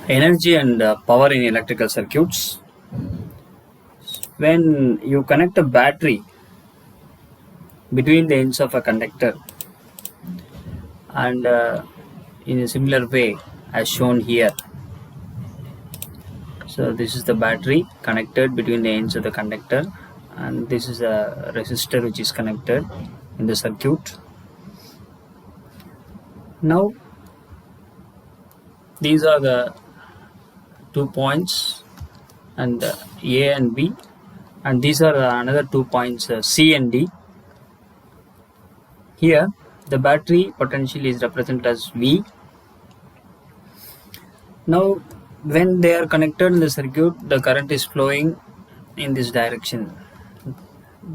Energy and power in electrical circuits. When you connect a battery between the ends of a conductor and in a similar way as shown here. So this is the battery connected between the ends of the conductor, and this is a resistor which is connected in the circuit. Now these are the 2 points, and A and B, and these are another 2 points C and D. Here the battery potential is represented as V. Now when they are connected in the circuit, the current is flowing in this direction.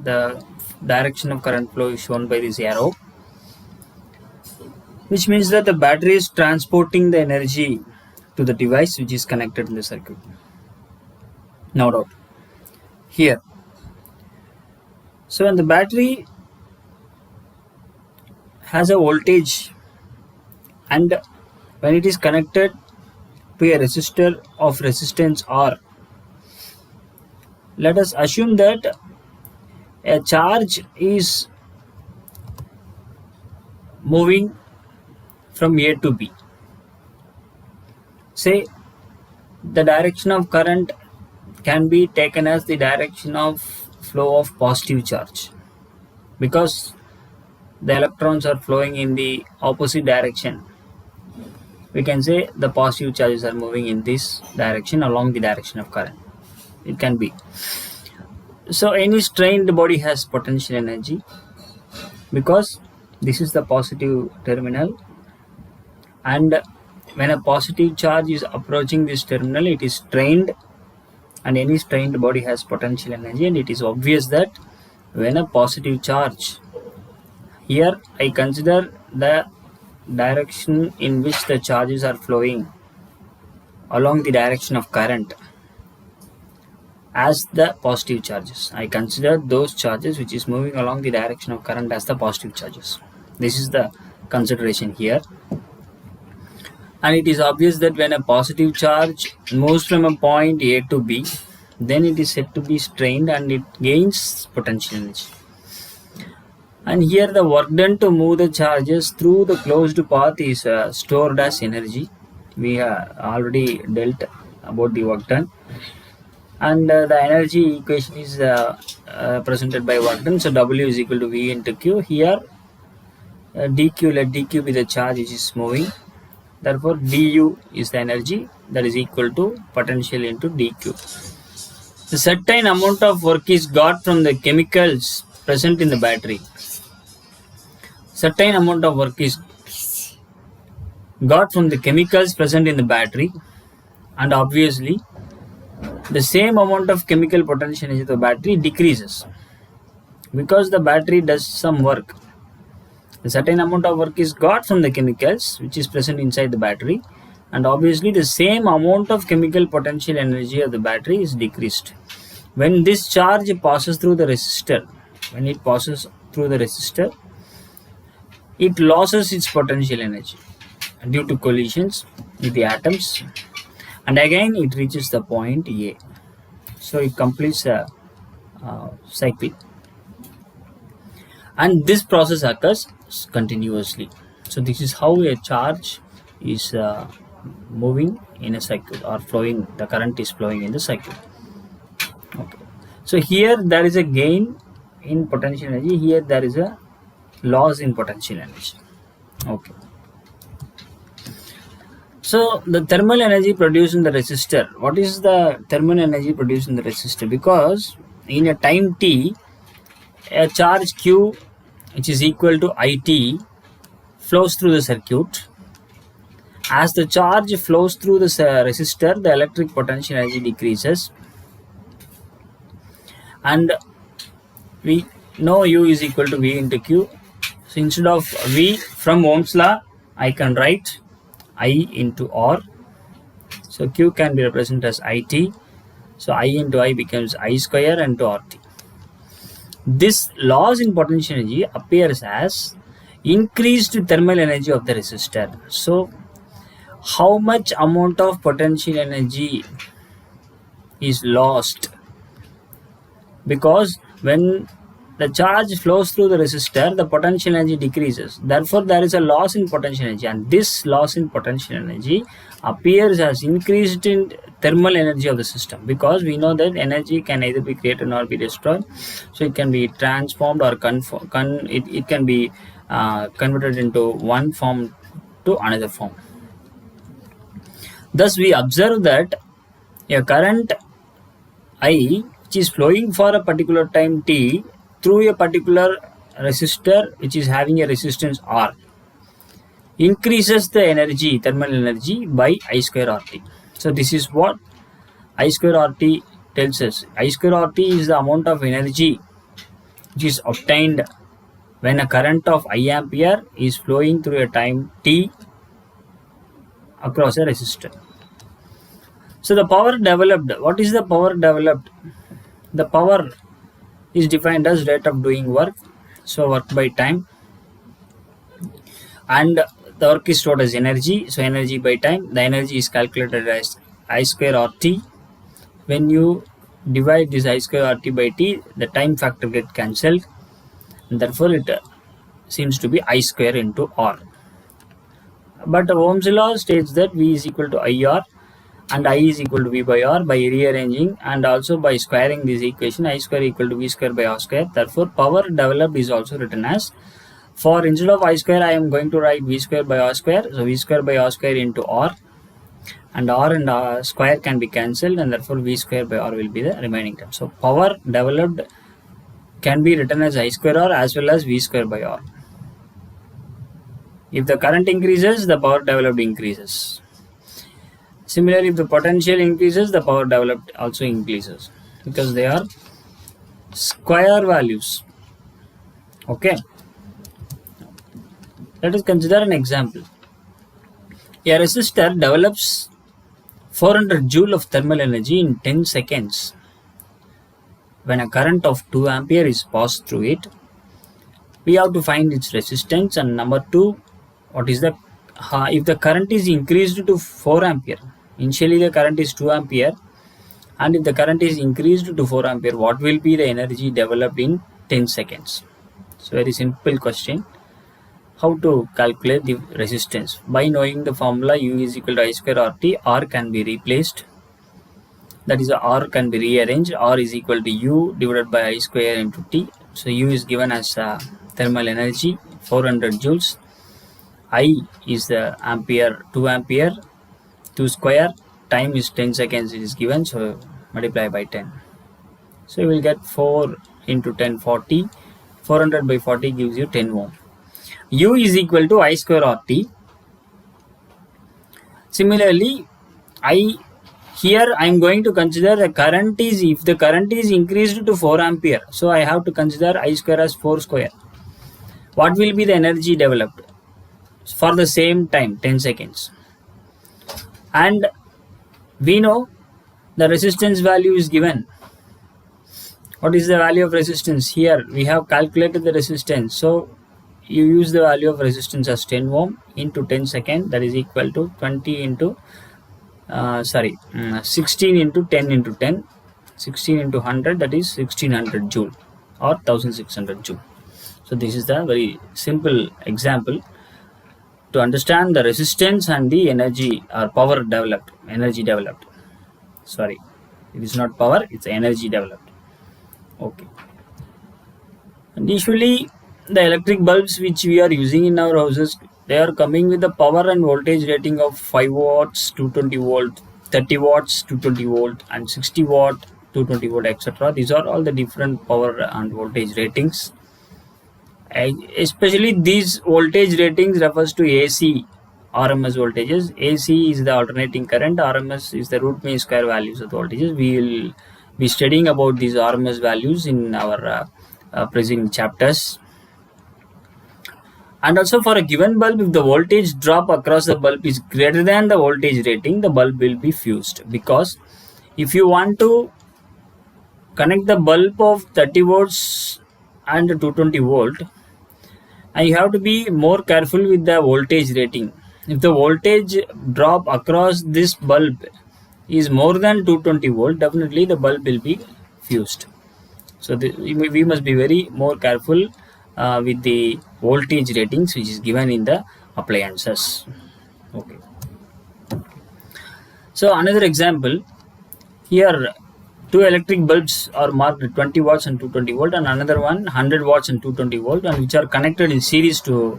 The direction of current flow is shown by this arrow, which means that the battery is transporting the energy to the device which is connected in the circuit. No doubt. Here, so when the battery has a voltage and when it is connected to a resistor of resistance R, let us assume that a charge is moving from A to B. Say the direction of current can be taken as the direction of flow of positive charge, because the electrons are flowing in the opposite direction. We can say the positive charges are moving in this direction along the direction of current. It can be. So any strained body has potential energy, because this is the positive terminal, and when a positive charge is approaching this terminal, it is strained, and any strained body has potential energy. And it is obvious that when a positive charge, here I consider the direction in which the charges are flowing along the direction of current as the positive charges. I consider those charges which is moving along the direction of current as the positive charges. This is the consideration here. And it is obvious that when a positive charge moves from a point A to B, then it is said to be strained and it gains potential energy. And here the work done to move the charges through the closed path is stored as energy. We have already dealt about the work done. And the energy equation is presented by work done. So W is equal to V into Q. Here dq, let dq be the charge which is moving. Therefore du is the energy, that is equal to potential into dq. The certain amount of work is got from the chemicals present in the battery. Certain amount of work is got from the chemicals present in the battery, and obviously the same amount of chemical potential energy of the battery decreases because the battery does some work. A certain amount of work is got from the chemicals which is present inside the battery, and obviously the same amount of chemical potential energy of the battery is decreased. When this charge passes through the resistor, it loses its potential energy due to collisions with the atoms, and again it reaches the point A. So it completes a cycle, and this process occurs continuously. So this is how a charge is moving in a circuit or flowing, the current is flowing in the circuit. Okay. So here there is a gain in potential energy, here there is a loss in potential energy. Okay. So the thermal energy produced in the resistor. What is the thermal energy produced in the resistor? Because in a time t, a charge q which is equal to IT flows through the circuit. As the charge flows through the resistor, the electric potential energy decreases, and we know U is equal to V into Q. So instead of V from Ohm's law, I can write I into R. So Q can be represented as IT. So I into I becomes I square into RT. This loss in potential energy appears as increased thermal energy of the resistor. So how much amount of potential energy is lost, because when the charge flows through the resistor, the potential energy decreases. Therefore, there is a loss in potential energy, and this loss in potential energy appears as increased in thermal energy of the system, because we know that energy can either be created or be destroyed. So it can be transformed or it can be converted into one form to another form. Thus, we observe that a current I, which is flowing for a particular time t through a particular resistor which is having a resistance R, increases the energy, thermal energy, by I square RT. So this is what I square RT tells us. I square RT is the amount of energy which is obtained when a current of I ampere is flowing through a time t across a resistor. So the power developed, what is the power developed? The power is defined as rate of doing work, so work by time, and the work is stored as energy, so energy by time. The energy is calculated as I square RT. When you divide this I square RT by t, the time factor gets cancelled, and therefore it seems to be I square into R. But Ohm's law states that V is equal to IR and I is equal to V by R by rearranging and also by squaring this equation, I square equal to V square by R square. Therefore, power developed is also written as, for instead of I square, I am going to write V square by R square. So V square by R square into R, and R and R square can be cancelled, and therefore V square by R will be the remaining term. So power developed can be written as I square R as well as V square by R. If the current increases, the power developed increases. Similarly, if the potential increases, the power developed also increases, because they are square values. Okay. Let us consider an example. A resistor develops 400 joule of thermal energy in 10 seconds when a current of 2 ampere is passed through it. We have to find its resistance, and number 2, what is the if the current is increased to 4 ampere. Initially the current is 2 ampere, and if the current is increased to 4 ampere, what will be the energy developed in 10 seconds? So very simple question. How to calculate the resistance? By knowing the formula U is equal to I square RT, R can be replaced. That is, R can be rearranged. R is equal to U divided by I square into T. So U is given as thermal energy, 400 joules. I is the ampere, 2 ampere, 2 square, time is 10 seconds it is given, so multiply by 10. So you will get 4 into 10, 40. 400 by 40 gives you 10 ohm. U is equal to I square RT. Similarly, here I am going to consider the current is, if the current is increased to 4 ampere, so I have to consider I square as 4 square. What will be the energy developed for the same time, 10 seconds? And we know the resistance value is given. What is the value of resistance? Here we have calculated the resistance. So you use the value of resistance as 10 ohm into 10 seconds, that is equal to 16 into 10 into 10, 16 into 100, that is 1600 joule or 1600 joule. So this is the very simple example to understand the resistance and the energy or power developed, energy developed. Sorry, it is not power, it's energy developed. Okay. And usually the electric bulbs which we are using in our houses, they are coming with the power and voltage rating of 5 watts, 220 volt, 30 watts, 220 volt, and 60 watt, 220 volt, etc. These are all the different power and voltage ratings. Especially these voltage ratings refers to AC RMS voltages. AC is the alternating current, RMS is the root mean square values of the voltages. We will be studying about these RMS values in our preceding chapters. And also, for a given bulb, if the voltage drop across the bulb is greater than the voltage rating, the bulb will be fused. Because if you want to connect the bulb of 30 volts and 220 volt, and you have to be more careful with the voltage rating. if the voltage drop across this bulb is more than 220 volt, definitely the bulb will be fused. So we must be very more careful with the voltage ratings which is given in the appliances. Okay. So another example, here two electric bulbs are marked 20 watts and 220 volt, and another one 100 watts and 220 volt, and which are connected in series to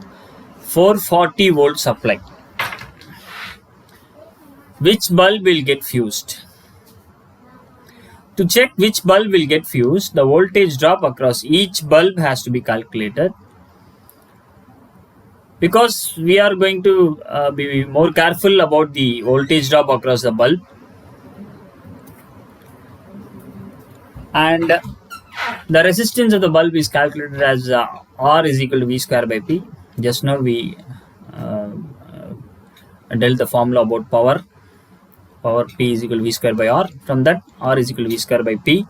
440 volt supply. Which bulb will get fused? To check which bulb will get fused, the voltage drop across each bulb has to be calculated. Because we are going to be more careful about the voltage drop across the bulb, and the resistance of the bulb is calculated as R is equal to V square by P. Just now we dealt the formula about power. Power P is equal to V square by R. From that, R is equal to V square by P.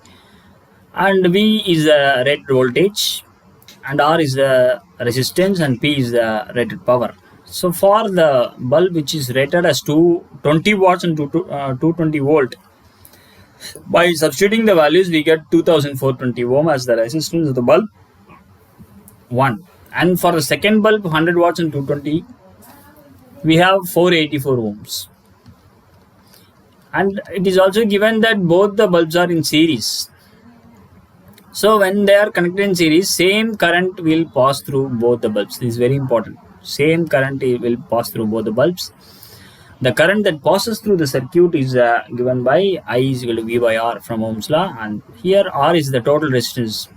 And V is the rated voltage, and R is the resistance, and P is the rated power. So for the bulb which is rated as 220 watts and 220 volt, by substituting the values we get 2420 ohm as the resistance of the bulb 1. And for the second bulb 100 watts and 220, we have 484 ohms. And it is also given that both the bulbs are in series. So when they are connected in series, same current will pass through both the bulbs. This is very important. Same current will pass through both the bulbs. The current that passes through the circuit is given by I is equal to V by R from Ohm's law, and here R is the total resistance.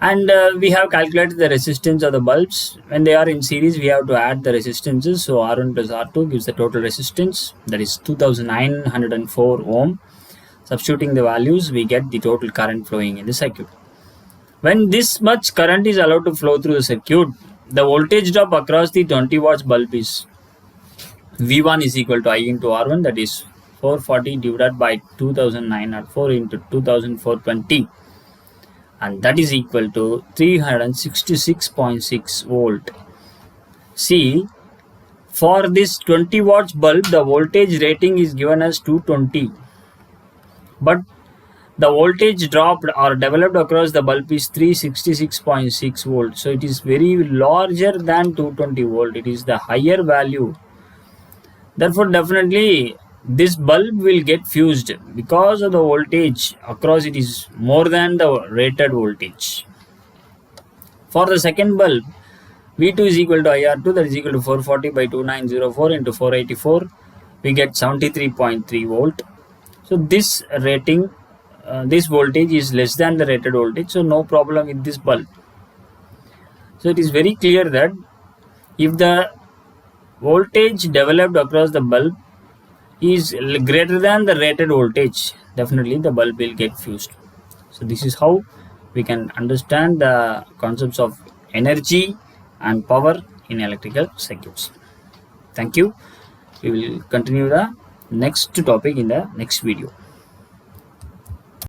And we have calculated the resistance of the bulbs. When they are in series, we have to add the resistances. So R1 plus R2 gives the total resistance, that is 2904 ohm. Substituting the values, we get the total current flowing in the circuit. When this much current is allowed to flow through the circuit, the voltage drop across the 20 watts bulb is V1 is equal to I into R1, that is 440 divided by 2904 into 2420, and that is equal to 366.6 volt. See, for this 20 watts bulb, the voltage rating is given as 220, but the voltage dropped or developed across the bulb is 366.6 volt. So it is very larger than 220 volt. It is the higher value. Therefore, definitely this bulb will get fused because of the voltage across it is more than the rated voltage. For the second bulb, V2 is equal to IR2, that is equal to 440 by 2904 into 484. We get 73.3 volt. So this rating, this voltage is less than the rated voltage, so no problem with this bulb. So it is very clear that if the voltage developed across the bulb is greater than the rated voltage, definitely the bulb will get fused. So this is how we can understand the concepts of energy and power in electrical circuits. Thank you. We will continue the next topic in the next video.